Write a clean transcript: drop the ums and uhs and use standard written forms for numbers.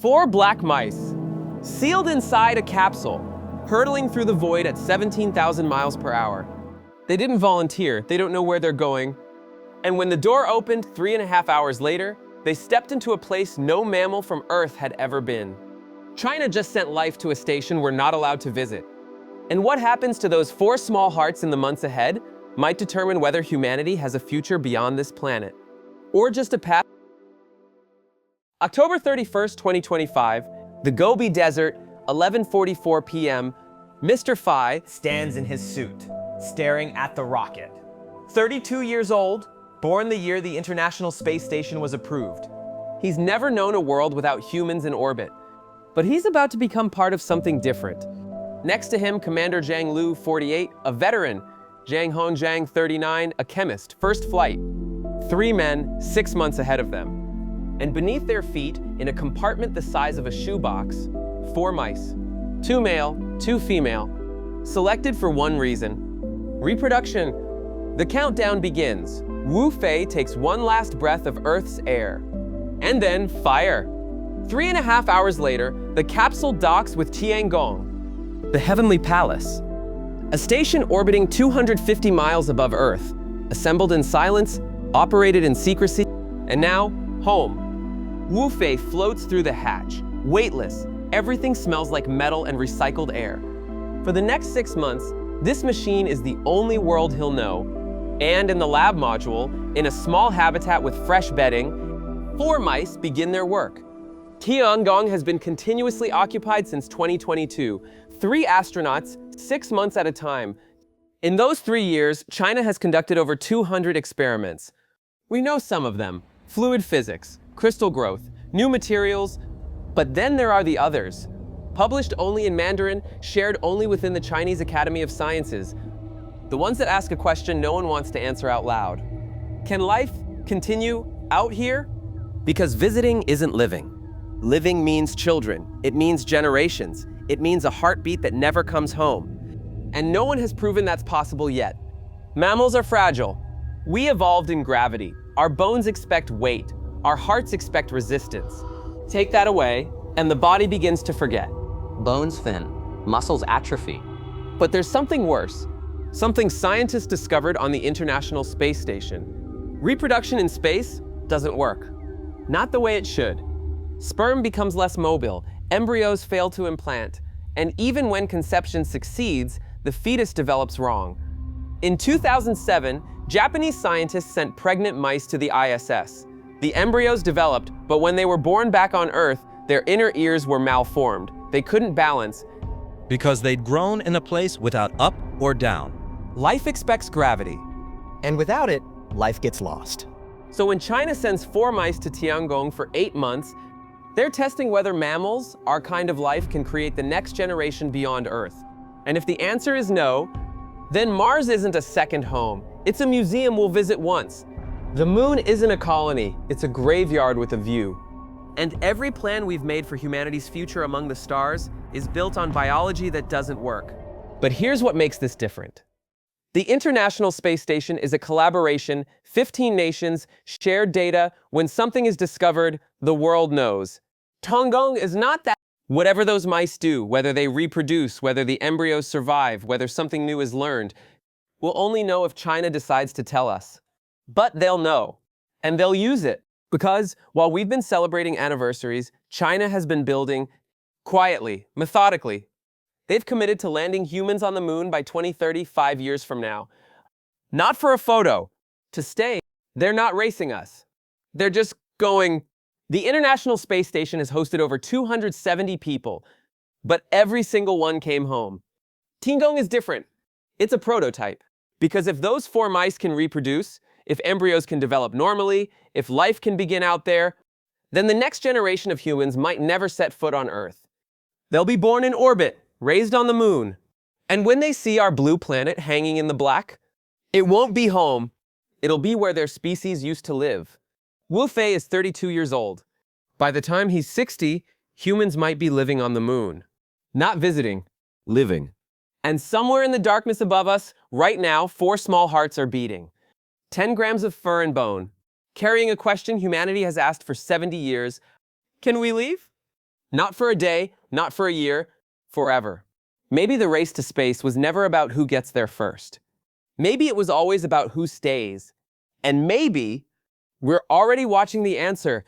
Four black mice, sealed inside a capsule, hurtling through the void at 17,000 miles per hour. They didn't volunteer, they don't know where they're going. And when the door opened 3.5 hours later, they stepped into a place no mammal from Earth had ever been. China just sent life to a station we're not allowed to visit. And what happens to those four small hearts in the months ahead might determine whether humanity has a future beyond this planet, or just a past. October 31st, 2025, the Gobi Desert, 11:44 p.m., Mr. Fay stands in his suit, staring at the rocket. 32 years old, Born the year the International Space Station was approved. he's never known a world without humans in orbit. But he's about to become part of something different. Next to him, Commander Zhang Lu, 48, a veteran, Zhang Hongjiang, 39, a chemist, first flight. 3 men, 6 months ahead of them. And beneath their feet, in a compartment the size of a shoebox, 4 mice. 2 male, 2 female, selected for one reason: reproduction. The countdown begins. Wu Fei takes one last breath of Earth's air. And then fire. 3.5 hours later, the capsule docks with Tiangong, the Heavenly Palace, a station orbiting 250 miles above Earth, assembled in silence, operated in secrecy, and now, home. Wu Fei floats through the hatch, weightless. Everything smells like metal and recycled air. For the next 6 months, this machine is the only world he'll know. And in the lab module, in a small habitat with fresh bedding, 4 mice begin their work. Tiangong has been continuously occupied since 2022. 3 astronauts, 6 months at a time. In those 3 years, China has conducted over 200 experiments. We know some of them: fluid physics, crystal growth, new materials. But then there are the others, published only in Mandarin, shared only within the Chinese Academy of Sciences. The ones that ask a question no one wants to answer out loud. Can life continue out here? Because visiting isn't living. Living means children. It means generations. It means a heartbeat that never comes home. And no one has proven that's possible yet. Mammals are fragile. We evolved in gravity. Our bones expect weight. Our hearts expect resistance. Take that away, and the body begins to forget. Bones thin, muscles atrophy. But there's something worse. Something scientists discovered on the International Space Station. Reproduction in space doesn't work. Not the way it should. Sperm becomes less mobile, embryos fail to implant, and even when conception succeeds, the fetus develops wrong. In 2007, Japanese scientists sent pregnant mice to the ISS. The embryos developed, but when they were born back on Earth, their inner ears were malformed. They couldn't balance. Because they'd grown in a place without up or down. Life expects gravity. And without it, life gets lost. So when China sends 4 mice to Tiangong for 8 months, they're testing whether mammals, our kind of life, can create the next generation beyond Earth. And if the answer is no, then Mars isn't a second home. It's a museum we'll visit once. The moon isn't a colony, it's a graveyard with a view. And every plan we've made for humanity's future among the stars is built on biology that doesn't work. But here's what makes this different. The International Space Station is a collaboration, 15 nations, shared data. When something is discovered, the world knows. Tiangong is not that. Whatever those mice do, whether they reproduce, whether the embryos survive, whether something new is learned, we'll only know if China decides to tell us. But they'll know, and they'll use it. Because while we've been celebrating anniversaries, China has been building quietly, methodically. They've committed to landing humans on the moon by 2030, 5 years from now. Not for a photo, to stay. They're not racing us. They're just going. The International Space Station has hosted over 270 people, but every single one came home. Tiangong is different. It's a prototype. Because if those 4 mice can reproduce, if embryos can develop normally, if life can begin out there, then the next generation of humans might never set foot on Earth. They'll be born in orbit, raised on the moon. And when they see our blue planet hanging in the black, it won't be home. It'll be where their species used to live. Wu Fei is 32 years old. By the time he's 60, humans might be living on the moon. Not visiting, living. And somewhere in the darkness above us, right now, 4 small hearts are beating. 10 grams of fur and bone, carrying a question humanity has asked for 70 years. Can we leave? Not for a day, not for a year, forever. Maybe the race to space was never about who gets there first. Maybe it was always about who stays. And maybe we're already watching the answer